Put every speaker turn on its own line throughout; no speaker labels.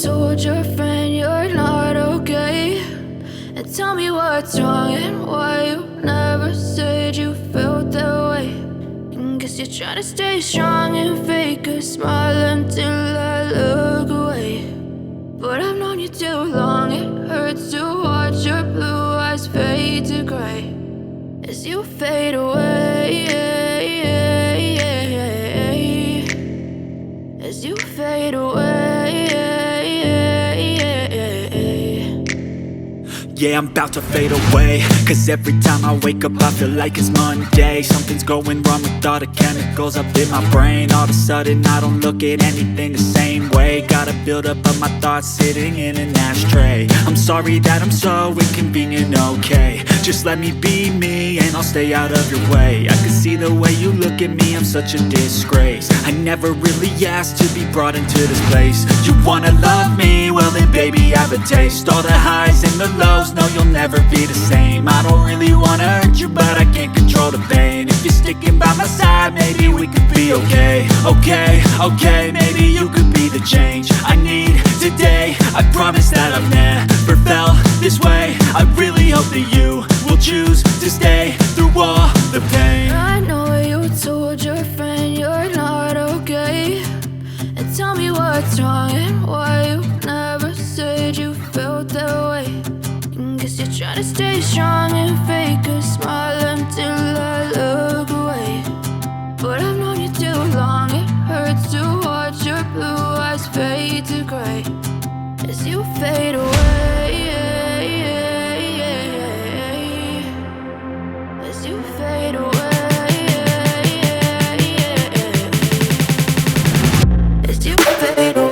told your friend you're not okay, and tell me what's wrong and why you never said you felt that way. And guess you're trying to stay strong and fake a smile until I look away. But I've known you too long, it hurts to watch your blue eyes fade to gray as you fade away, as you fade away.
Yeah, I'm about to fade away, cause every time I wake up I feel like it's Monday. Something's going wrong with all the chemicals up in my brain. All of a sudden I don't look at anything the same way. Gotta build up of my thoughts sitting in an ashtray. I'm sorry that I'm so inconvenient, okay. Just let me be me and I'll stay out of your way. I can see the way you look at me, I'm such a disgrace. I never really asked to be brought into this place. You wanna love me? Well then baby I have a taste. All the highs and the lows, no you'll never be the same. I don't really wanna hurt you but I can't control the pain. If you're sticking by my side maybe we could be okay. Okay, maybe you could be the change I need today. I promise that I've never felt this way. I really hope that you will choose to stay through all the pain.
I know you told your friend you're not okay, and tell me what's wrong and why you never said you felt that way. And guess you're trying to stay strong and fake a smile until I look away. But I've known you too long, it hurts to watch your blue eyes fade to gray as you fade away, as you fade away, as you fade away.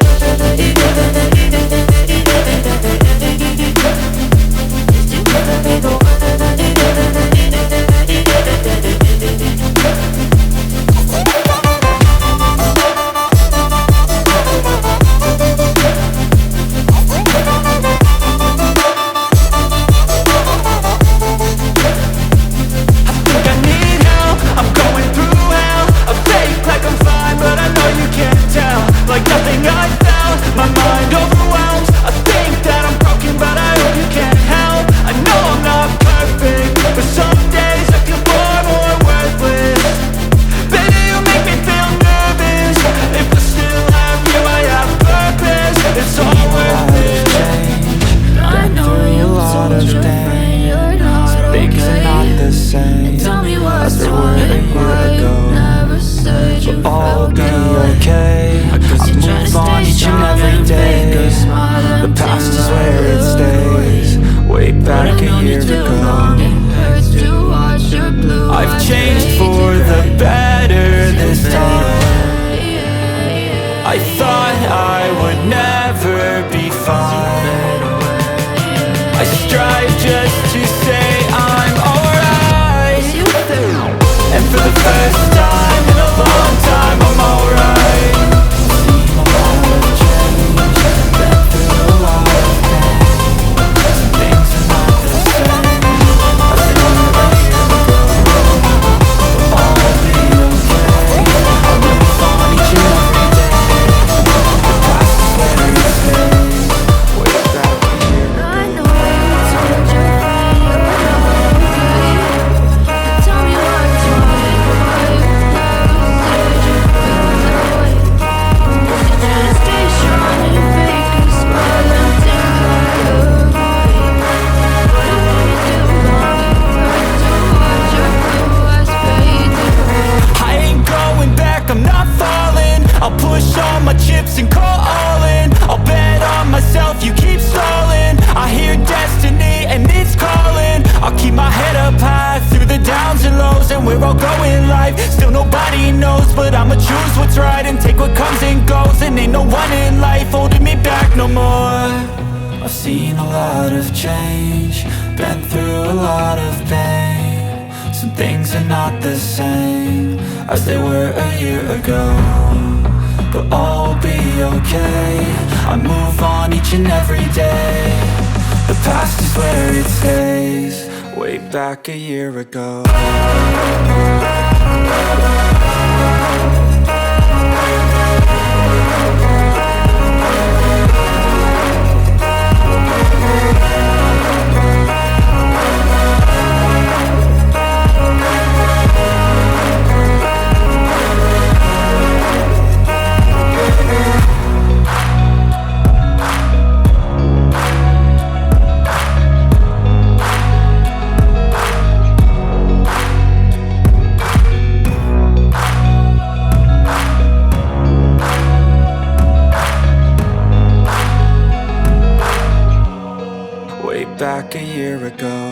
I thought I would never be fine. I strive just to say I'm alright. And for the first time in a long time I'm alright. We're all going live, still nobody knows, but I'ma choose what's right and take what comes and goes. And ain't no one in life holding me back no more. I've seen a lot of change, been through a lot of pain. Some things are not the same as they were a year ago, but all will be okay. I move on each and every day. The past is where it stays, way back a year ago. like a year ago.